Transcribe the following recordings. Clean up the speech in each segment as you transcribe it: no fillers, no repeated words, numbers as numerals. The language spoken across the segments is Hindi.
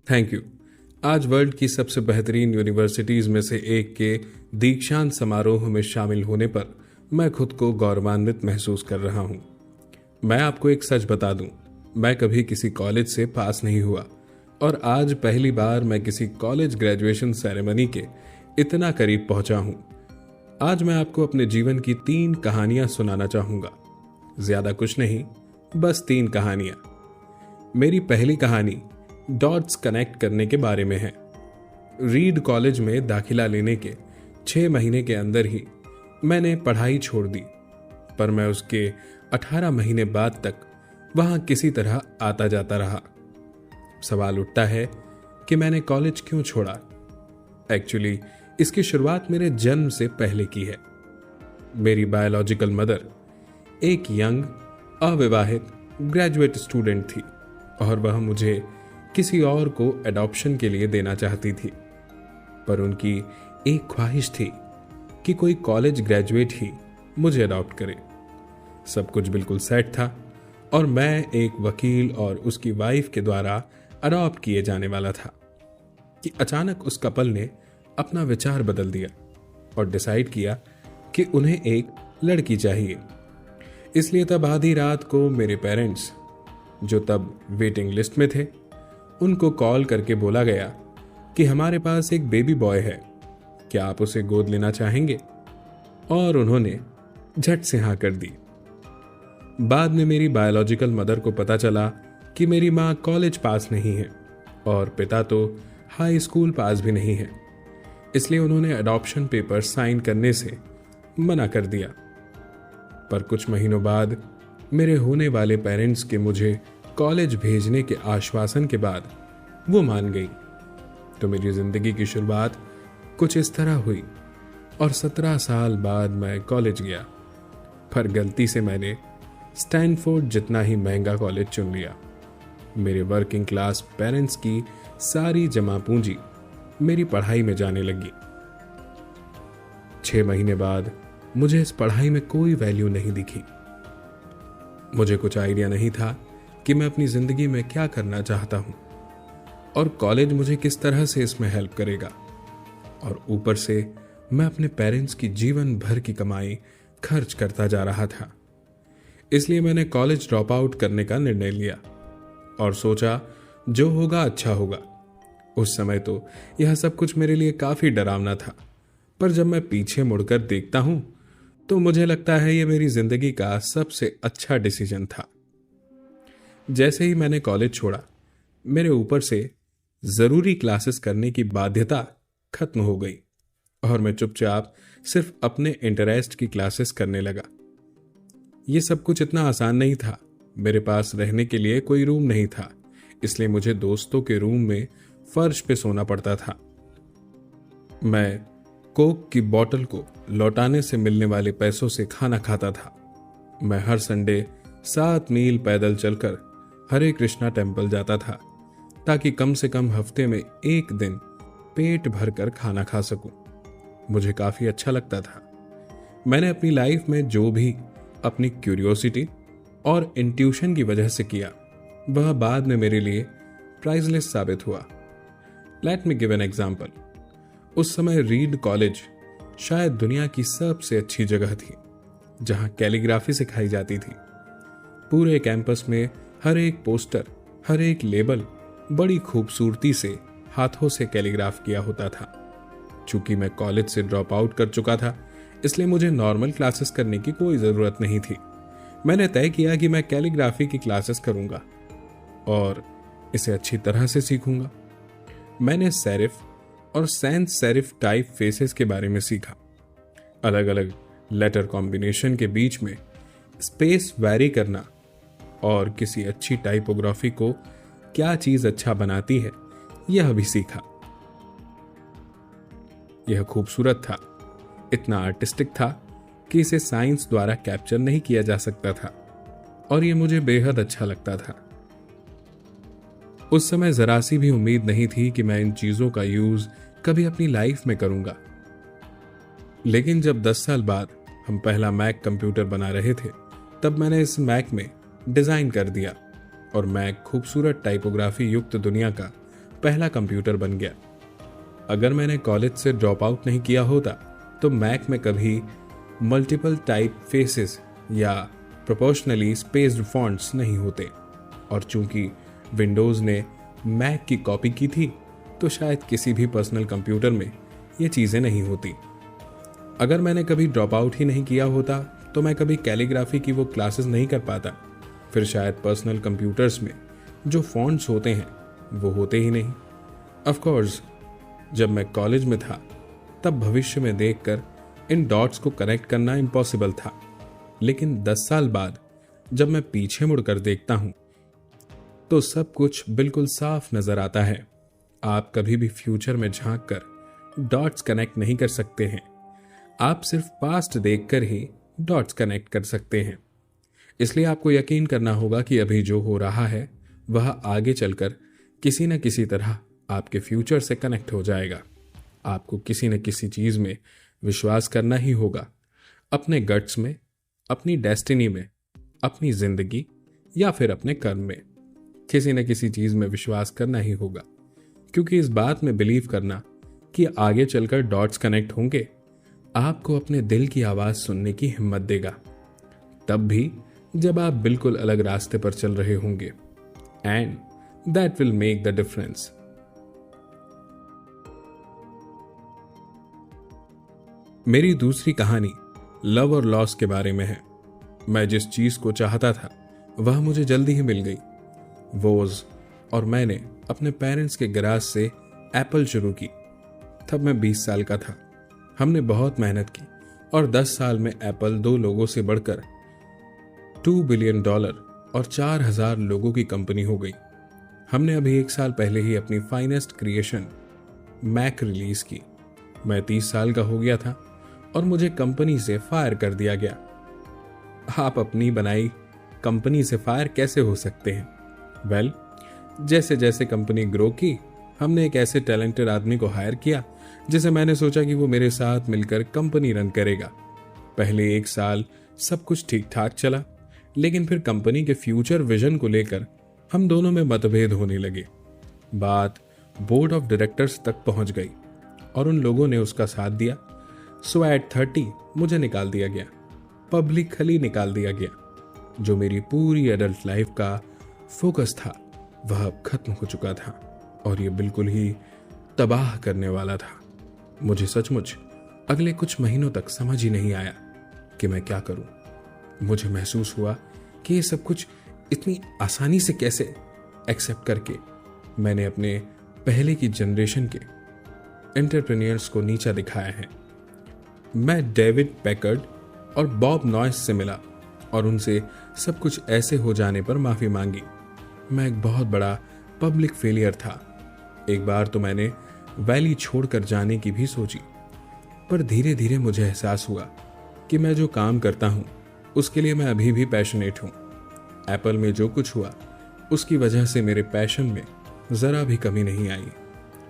Thank you. आज वर्ल्ड की सबसे बेहतरीन यूनिवर्सिटीज में से एक के दीक्षांत समारोह में शामिल होने पर मैं खुद को गौरवान्वित महसूस कर रहा हूं। मैं आपको एक सच बता दूं, मैं कभी किसी कॉलेज से पास नहीं हुआ और आज पहली बार मैं किसी कॉलेज ग्रेजुएशन सेरेमनी के इतना करीब पहुंचा हूं। आज मैं आपको अपने जीवन की 3 कहानियां सुनाना चाहूंगा। ज्यादा कुछ नहीं, बस 3 कहानियां। मेरी पहली कहानी डॉट्स कनेक्ट करने के बारे में है। रीड कॉलेज में दाखिला लेने के 6 महीने के अंदर ही मैंने पढ़ाई छोड़ दी, पर मैं उसके 18 महीने बाद तक वहां किसी तरह आता जाता रहा। सवाल उठता है कि मैंने कॉलेज क्यों छोड़ा। एक्चुअली इसकी शुरुआत मेरे जन्म से पहले की है। मेरी बायोलॉजिकल मदर एक यंग अविवाहित ग्रेजुएट स्टूडेंट थी और वह मुझे किसी और को एडॉप्शन के लिए देना चाहती थी, पर उनकी एक ख्वाहिश थी कि कोई कॉलेज ग्रेजुएट ही मुझे अडॉप्ट करे। सब कुछ बिल्कुल सेट था और मैं एक वकील और उसकी वाइफ के द्वारा अडॉप्ट किए जाने वाला था कि अचानक उस कपल ने अपना विचार बदल दिया और डिसाइड किया कि उन्हें एक लड़की चाहिए। इसलिए तब आधी रात को मेरे पेरेंट्स, जो तब वेटिंग लिस्ट में थे, उनको कॉल करके बोला गया कि हमारे पास एक बेबी बॉय है, क्या आप उसे गोद लेना चाहेंगे? और उन्होंने झट से हाँ कर दी। बाद में मेरी बायोलॉजिकल मदर को पता चला कि मेरी माँ कॉलेज पास नहीं है और पिता तो हाई स्कूल पास भी नहीं है, इसलिए उन्होंने अडॉप्शन पेपर साइन करने से मना कर दिया। पर कुछ महीनों बाद मेरे होने वाले पेरेंट्स के मुझे कॉलेज भेजने के आश्वासन के बाद वो मान गई। तो मेरी जिंदगी की शुरुआत कुछ इस तरह हुई और 17 साल बाद मैं कॉलेज गया, पर गलती से मैंने स्टैनफोर्ड जितना ही महंगा कॉलेज चुन लिया। मेरे वर्किंग क्लास पेरेंट्स की सारी जमा पूंजी मेरी पढ़ाई में जाने लगी। 6 महीने बाद मुझे इस पढ़ाई में कोई वैल्यू नहीं दिखी। मुझे कुछ आइडिया नहीं था कि मैं अपनी जिंदगी में क्या करना चाहता हूं और कॉलेज मुझे किस तरह से इसमें हेल्प करेगा। और ऊपर से मैं अपने पेरेंट्स की जीवन भर की कमाई खर्च करता जा रहा था। इसलिए मैंने कॉलेज ड्रॉप आउट करने का निर्णय लिया और सोचा जो होगा अच्छा होगा। उस समय तो यह सब कुछ मेरे लिए काफी डरावना था, पर जब मैं पीछे मुड़कर देखता हूं तो मुझे लगता है यह मेरी जिंदगी का सबसे अच्छा डिसीजन था। जैसे ही मैंने कॉलेज छोड़ा, मेरे ऊपर से जरूरी क्लासेस करने की बाध्यता खत्म हो गई और मैं चुपचाप सिर्फ अपने इंटरेस्ट की क्लासेस करने लगा। यह सब कुछ इतना आसान नहीं था। मेरे पास रहने के लिए कोई रूम नहीं था, इसलिए मुझे दोस्तों के रूम में फर्श पे सोना पड़ता था। मैं कोक की बोतल को लौटाने से मिलने वाले पैसों से खाना खाता था। मैं हर संडे 7 मील पैदल चलकर हरे कृष्णा टेम्पल जाता था ताकि कम से कम हफ्ते में एक दिन पेट भरकर खाना खा सकूं। मुझे काफी अच्छा लगता था। मैंने अपनी लाइफ में जो भी अपनी क्यूरियोसिटी और इंट्यूशन की वजह से किया, वह बाद में मेरे लिए प्राइसलेस साबित हुआ। Let me give an example. उस समय रीड कॉलेज शायद दुनिया की सबसे अच्छी जगह थी जहां कैलीग्राफी सिखाई जाती थी। पूरे कैंपस में हर एक पोस्टर, हर एक लेबल बड़ी खूबसूरती से हाथों से कैलीग्राफ किया होता था। चूंकि मैं कॉलेज से ड्रॉप आउट कर चुका था, इसलिए मुझे नॉर्मल क्लासेस करने की कोई जरूरत नहीं थी। मैंने तय किया कि मैं कैलीग्राफी की क्लासेस करूंगा और इसे अच्छी तरह से सीखूंगा। मैंने सेरिफ और सैंस सेरिफ टाइप फेसेस के बारे में सीखा। अलग अलग लेटर कॉम्बिनेशन के बीच में स्पेस वैरी करना और किसी अच्छी टाइपोग्राफी को क्या चीज अच्छा बनाती है, यह भी सीखा। यह खूबसूरत था, इतना आर्टिस्टिक था कि इसे साइंस द्वारा कैप्चर नहीं किया जा सकता था और यह मुझे बेहद अच्छा लगता था। उस समय जरा सी भी उम्मीद नहीं थी कि मैं इन चीजों का यूज कभी अपनी लाइफ में करूंगा। लेकिन जब 10 साल बाद हम पहला मैक कंप्यूटर बना रहे थे, तब मैंने इस मैक में डिजाइन कर दिया और मैक खूबसूरत टाइपोग्राफी युक्त दुनिया का पहला कंप्यूटर बन गया। अगर मैंने कॉलेज से ड्रॉप आउट नहीं किया होता तो मैक में कभी मल्टीपल टाइप फेसेस या प्रोपोर्शनली स्पेस्ड फॉन्ट्स नहीं होते, और चूंकि विंडोज़ ने मैक की कॉपी की थी तो शायद किसी भी पर्सनल कंप्यूटर में ये चीज़ें नहीं होती। अगर मैंने कभी ड्रॉप आउट ही नहीं किया होता तो मैं कभी कैलीग्राफी की वो क्लासेस नहीं कर पाता, फिर शायद पर्सनल कंप्यूटर्स में जो फॉन्ट्स होते हैं वो होते ही नहीं। ऑफ कोर्स जब मैं कॉलेज में था तब भविष्य में देखकर इन डॉट्स को कनेक्ट करना इम्पॉसिबल था, लेकिन 10 साल बाद जब मैं पीछे मुड़कर देखता हूं तो सब कुछ बिल्कुल साफ नजर आता है। आप कभी भी फ्यूचर में झांक कर डॉट्स कनेक्ट नहीं कर सकते हैं, आप सिर्फ पास्ट देखकर ही डॉट्स कनेक्ट कर सकते हैं। इसलिए आपको यकीन करना होगा कि अभी जो हो रहा है वह आगे चलकर किसी न किसी तरह आपके फ्यूचर से कनेक्ट हो जाएगा। आपको किसी न किसी चीज में विश्वास करना ही होगा, अपने गट्स में, अपनी डेस्टिनी में, अपनी जिंदगी या फिर अपने कर्म में। किसी न किसी चीज में विश्वास करना ही होगा, क्योंकि इस बात में बिलीव करना कि आगे चलकर डॉट्स कनेक्ट होंगे आपको अपने दिल की आवाज सुनने की हिम्मत देगा, तब भी जब आप बिल्कुल अलग रास्ते पर चल रहे होंगे। And that will make the difference. मेरी दूसरी कहानी लव और लॉस के बारे में है। मैं जिस चीज को चाहता था वह मुझे जल्दी ही मिल गई। वोज और मैंने अपने पेरेंट्स के गैराज से एप्पल शुरू की। तब मैं 20 साल का था। हमने बहुत मेहनत की और 10 साल में एप्पल 2 लोगों से बढ़कर $2 बिलियन और 4,000 लोगों की कंपनी हो गई। हमने अभी 1 साल पहले ही अपनी फाइनेस्ट क्रिएशन मैक रिलीज की। मैं 30 साल का हो गया था और मुझे कंपनी से फायर कर दिया गया। आप अपनी बनाई कंपनी से फायर कैसे हो सकते हैं? वेल, जैसे जैसे कंपनी ग्रो की हमने एक ऐसे टैलेंटेड आदमी को हायर किया जिसे मैंने सोचा कि वो मेरे साथ मिलकर कंपनी रन करेगा। पहले 1 साल सब कुछ ठीक ठाक चला, लेकिन फिर कंपनी के फ्यूचर विजन को लेकर हम दोनों में मतभेद होने लगे। बात बोर्ड ऑफ डायरेक्टर्स तक पहुंच गई और उन लोगों ने उसका साथ दिया। सो एट 30 मुझे निकाल दिया गया, पब्लिकली निकाल दिया गया। जो मेरी पूरी एडल्ट लाइफ का फोकस था वह अब खत्म हो चुका था और यह बिल्कुल ही तबाह करने वाला था। मुझे सचमुच अगले कुछ महीनों तक समझ ही नहीं आया कि मैं क्या करूं। मुझे महसूस हुआ कि ये सब कुछ इतनी आसानी से कैसे एक्सेप्ट करके मैंने अपने पहले की जनरेशन के एंटरप्रेन्योर्स को नीचा दिखाया है। मैं डेविड पैकर्ड और बॉब नॉयस से मिला और उनसे सब कुछ ऐसे हो जाने पर माफी मांगी। मैं एक बहुत बड़ा पब्लिक फेलियर था। एक बार तो मैंने वैली छोड़कर जाने की भी सोची, पर धीरे धीरे मुझे एहसास हुआ कि मैं जो काम करता हूं उसके लिए मैं अभी भी पैशनेट हूं। एप्पल में जो कुछ हुआ उसकी वजह से मेरे पैशन में जरा भी कमी नहीं आई।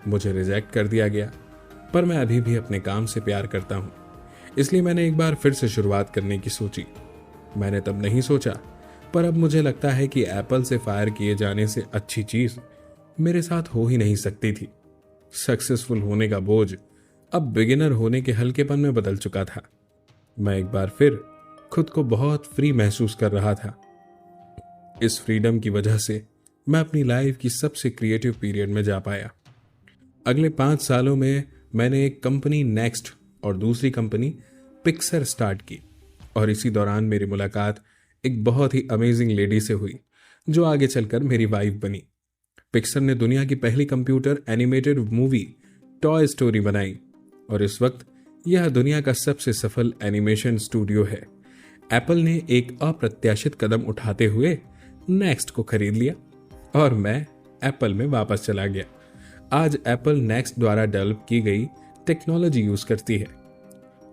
मुझे रिजेक्ट कर दिया गया, पर मैं अभी भी अपने काम से प्यार करता हूं, इसलिए मैंने एक बार फिर से शुरुआत करने की सोची। मैंने तब नहीं सोचा, पर अब मुझे लगता है कि एप्पल से फायर किए जाने से अच्छी चीज मेरे साथ हो ही नहीं सकती थी। सक्सेसफुल होने का बोझ अब बिगिनर होने के हल्केपन में बदल चुका था। मैं एक बार फिर खुद को बहुत फ्री महसूस कर रहा था। इस फ्रीडम की वजह से मैं अपनी लाइफ की सबसे क्रिएटिव पीरियड में जा पाया। अगले 5 सालों में मैंने एक कंपनी नेक्स्ट और दूसरी कंपनी पिक्सर स्टार्ट की, और इसी दौरान मेरी मुलाकात एक बहुत ही अमेजिंग लेडी से हुई जो आगे चलकर मेरी वाइफ बनी। पिक्सर ने दुनिया की पहली computer animated movie toy story बनाई और इस वक्त यह दुनिया का सबसे सफल एनिमेशन स्टूडियो है। एप्पल ने एक अप्रत्याशित कदम उठाते हुए नेक्स्ट को खरीद लिया और मैं एप्पल में वापस चला गया। आज एप्पल नेक्स्ट द्वारा डेवलप की गई टेक्नोलॉजी यूज करती है।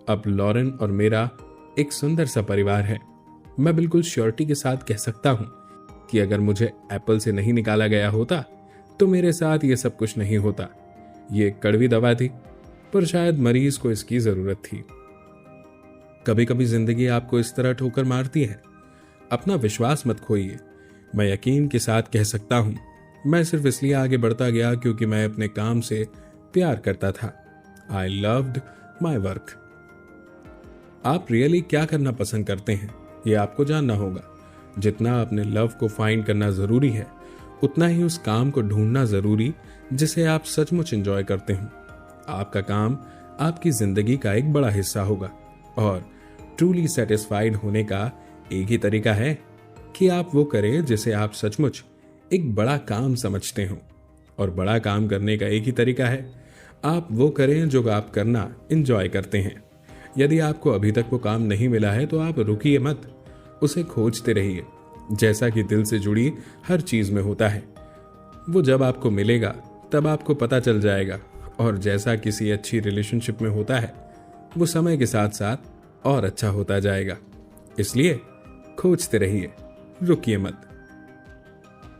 अब लॉरेन और मेरा एक सुंदर सा परिवार है। मैं बिल्कुल श्योरिटी के साथ कह सकता हूं कि अगर मुझे एप्पल से नहीं निकाला गया होता तो मेरे साथ ये सब कुछ नहीं होता। ये एक कड़वी दवा थी, पर शायद मरीज को इसकी जरूरत थी। कभी कभी जिंदगी आपको इस तरह ठोकर मारती है। अपना विश्वास मत खोइए। मैं यकीन के साथ कह सकता हूं मैं सिर्फ इसलिए आगे बढ़ता गया क्योंकि मैं अपने काम से प्यार करता था। I loved my work. आप रियली क्या करना पसंद करते हैं, ये आपको जानना होगा। जितना अपने लव को फाइंड करना जरूरी है, उतना ही उस काम को ढूंढना जरूरी जिसे आप सचमुच एंजॉय करते हो। आपका काम आपकी जिंदगी का एक बड़ा हिस्सा होगा और ट्रूली सेटिस्फाइड होने का एक ही तरीका है कि आप वो करें जिसे आप सचमुच एक बड़ा काम समझते हो। और बड़ा काम करने का एक ही तरीका है, आप वो करें जो आप करना एंजॉय करते हैं। यदि आपको अभी तक वो काम नहीं मिला है तो आप रुकिए मत, उसे खोजते रहिए। जैसा कि दिल से जुड़ी हर चीज में होता है, वो जब आपको मिलेगा तब आपको पता चल जाएगा। और जैसा किसी अच्छी रिलेशनशिप में होता है, वो समय के साथ साथ और अच्छा होता जाएगा। इसलिए खोजते रहिए, रुकिए मत।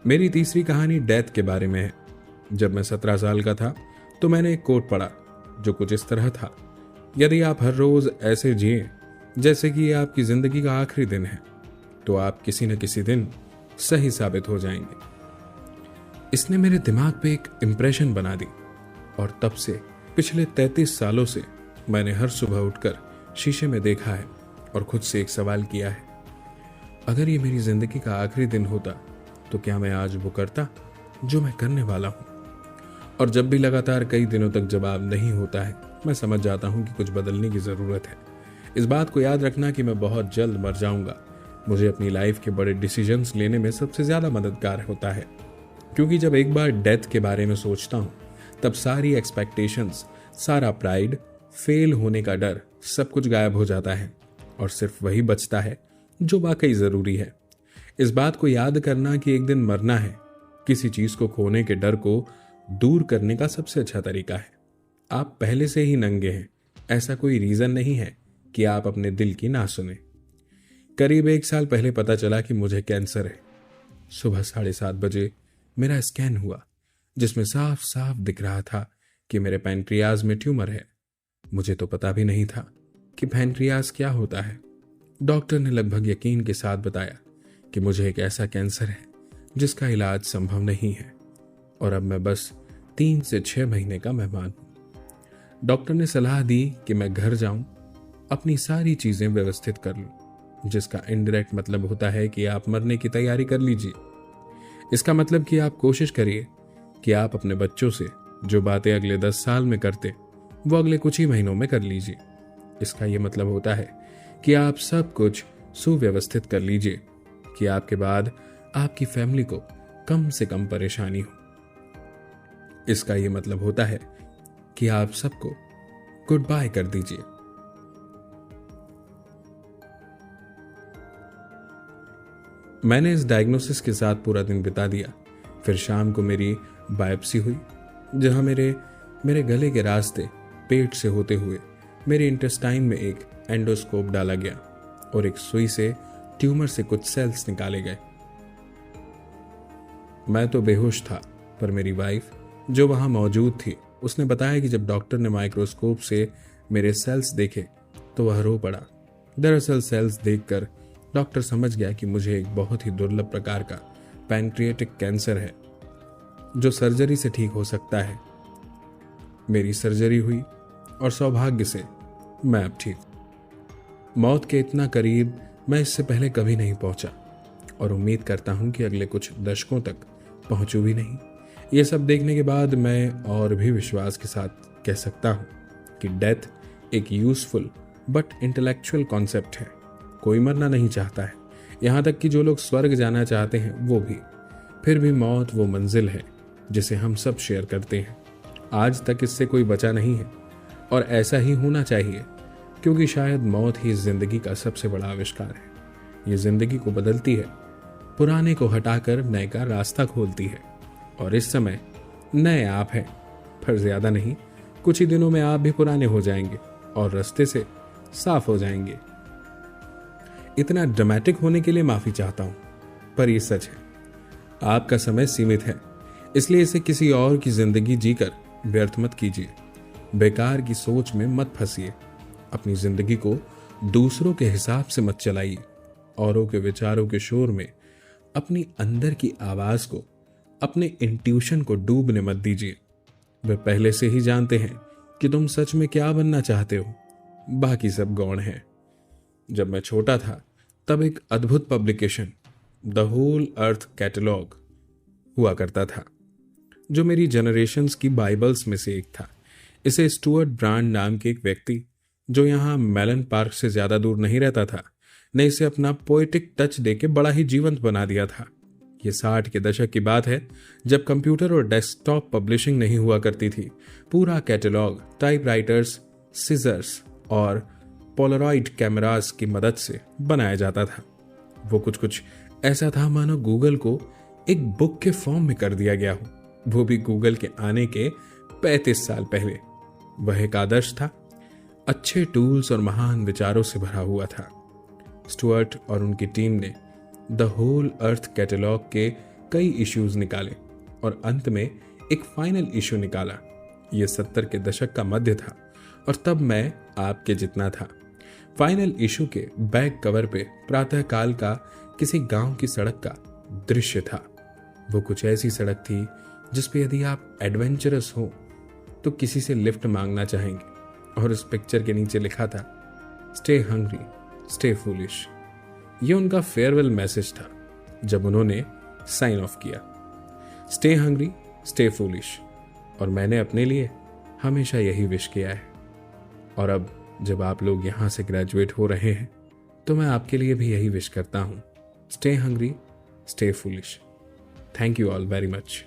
मेरी तीसरी कहानी डेथ के बारे में है। जब मैं 17 साल का था तो मैंने एक कोट पढ़ा जो कुछ इस तरह था: यदि आप हर रोज ऐसे जिए जैसे कि ये आपकी जिंदगी का आखिरी दिन है, तो आप किसी न किसी दिन सही साबित हो जाएंगे। इसने मेरे दिमाग पे एक इम्प्रेशन बना दी और तब से पिछले 33 सालों से मैंने हर सुबह उठकर शीशे में देखा है और खुद से एक सवाल किया है, अगर ये मेरी जिंदगी का आखिरी दिन होता तो क्या मैं आज वो करता जो मैं करने वाला हूं। और जब भी लगातार कई दिनों तक जवाब नहीं होता है, मैं समझ जाता हूं कि कुछ बदलने की जरूरत है। इस बात को याद रखना कि मैं बहुत जल्द मर जाऊंगा मुझे अपनी लाइफ के बड़े डिसीजंस लेने में सबसे ज्यादा मददगार होता है। क्योंकि जब एक बार डेथ के बारे में सोचता हूं, तब सारी एक्सपेक्टेशंस, सारा प्राइड, फेल होने का डर, सब कुछ गायब हो जाता है और सिर्फ वही बचता है जो वाकई जरूरी है। इस बात को याद करना कि एक दिन मरना है, किसी चीज को खोने के डर को दूर करने का सबसे अच्छा तरीका है। आप पहले से ही नंगे हैं, ऐसा कोई रीजन नहीं है कि आप अपने दिल की ना सुने। करीब 1 साल पहले पता चला कि मुझे कैंसर है। सुबह 7:30 बजे मेरा स्कैन हुआ, जिसमें साफ साफ दिख रहा था कि मेरे पैनक्रियाज में ट्यूमर है। मुझे तो पता भी नहीं था कि पैनक्रियाज क्या होता है। डॉक्टर ने लगभग यकीन के साथ बताया कि मुझे एक ऐसा कैंसर है जिसका इलाज संभव नहीं है और अब मैं बस 3 से 6 महीने का मेहमान हूं। डॉक्टर ने सलाह दी कि मैं घर जाऊं, अपनी सारी चीजें व्यवस्थित कर लूं, जिसका इनडायरेक्ट मतलब होता है कि आप मरने की तैयारी कर लीजिए। इसका मतलब कि आप कोशिश करिए कि आप अपने बच्चों से जो बातें अगले 10 साल में करते, वो अगले कुछ ही महीनों में कर लीजिए। इसका यह मतलब होता है कि आप सब कुछ सुव्यवस्थित कर लीजिए कि आपके बाद आपकी फैमिली को कम से कम परेशानी हो। इसका यह मतलब होता है कि आप सबको गुड बाय कर दीजिए। मैंने इस डायग्नोसिस के साथ पूरा दिन बिता दिया। फिर शाम को मेरी बायोप्सी हुई, जहां मेरे गले के रास्ते पेट से होते हुए मेरे इंटेस्टाइन में एक एंडोस्कोप डाला गया और एक सुई से ट्यूमर से कुछ सेल्स निकाले गए। मैं तो बेहोश था, पर मेरी वाइफ जो वहां मौजूद थी, उसने बताया कि जब डॉक्टर ने माइक्रोस्कोप से मेरे सेल्स देखे तो वह रो पड़ा। दरअसल सेल्स देखकर डॉक्टर समझ गया कि मुझे एक बहुत ही दुर्लभ प्रकार का पैनक्रियाटिक कैंसर है जो सर्जरी से ठीक हो सकता है। मेरी सर्जरी हुई और सौभाग्य से मैं अब ठीक। मौत के इतना करीब मैं इससे पहले कभी नहीं पहुंचा और उम्मीद करता हूं कि अगले कुछ दशकों तक पहुंचूं भी नहीं। यह सब देखने के बाद मैं और भी विश्वास के साथ कह सकता हूं कि डेथ एक यूजफुल बट इंटेलेक्चुअल कॉन्सेप्ट है। कोई मरना नहीं चाहता है, यहां तक कि जो लोग स्वर्ग जाना चाहते हैं वो भी। फिर भी मौत वो मंजिल है जिसे हम सब शेयर करते हैं। आज तक इससे कोई बचा नहीं है और ऐसा ही होना चाहिए, क्योंकि शायद मौत ही जिंदगी का सबसे बड़ा आविष्कार है। ये जिंदगी को बदलती है, पुराने को हटाकर नए का रास्ता खोलती है। और इस समय नए आप हैं, पर ज्यादा नहीं, कुछ ही दिनों में आप भी पुराने हो जाएंगे और रास्ते से साफ हो जाएंगे। इतना ड्रामेटिक होने के लिए माफी चाहता हूं, पर यह सच है। आपका समय सीमित है, इसलिए इसे किसी और की जिंदगी जीकर व्यर्थ मत कीजिए। बेकार की सोच में मत फंसिए। अपनी जिंदगी को दूसरों के हिसाब से मत चलाइए। औरों के विचारों के शोर में अपनी अंदर की आवाज को अपने इंट्यूशन को डूबने मत दीजिए। वे पहले से ही जानते हैं कि तुम सच में क्या बनना चाहते हो, बाकी सब गौण है। जब मैं छोटा था तब एक अद्भुत publication the Whole Earth Catalog हुआ करता था, जो मेरी जनरेशन्स की बाइबल्स में से एक था। इसे स्टुअर्ट ब्रांड नाम के एक व्यक्ति, जो यहाँ मेलन पार्क से ज्यादा दूर नहीं रहता था, ने इसे अपना पोएटिक टच देके बड़ा ही जीवंत बना दिया था। ये 60 के दशक की बात है, जब कंप्यूटर और डेस्कटॉप पब्लिशिंग नहीं हुआ करती थी। पूरा कैटलॉग टाइपराइटर्स, सीजर्स और पोलरॉइड कैमरास की मदद से बनाया जाता था। वो कुछ ऐसा था मानो गूगल को एक बुक के फॉर्म में कर दिया गया हो, वो भी गूगल के आने के 35 साल पहले। वह एक आदर्श था, अच्छे टूल्स और महान विचारों से भरा हुआ था। स्टुअर्ट और उनकी टीम ने द होल अर्थ कैटलॉग के कई इश्यूज निकाले और अंत में एक फाइनल इशू निकाला। यह 70 के दशक का मध्य था और तब मैं आपके जितना था। फाइनल इशू के बैक कवर पे प्रातःकाल का किसी गांव की सड़क का दृश्य था। वो कुछ ऐसी सड़क थी जिसपे यदि आप एडवेंचरस हो तो किसी से लिफ्ट मांगना चाहेंगे, और उस पिक्चर के नीचे लिखा था स्टे हंग्री स्टे फूलिश। ये उनका फेयरवेल मैसेज था जब उन्होंने साइन ऑफ किया, स्टे हंग्री स्टे फूलिश। और मैंने अपने लिए हमेशा यही विश किया है। और अब जब आप लोग यहां से ग्रेजुएट हो रहे हैं तो मैं आपके लिए भी यही विश करता हूं, stay hungry stay foolish. Thank you all very much.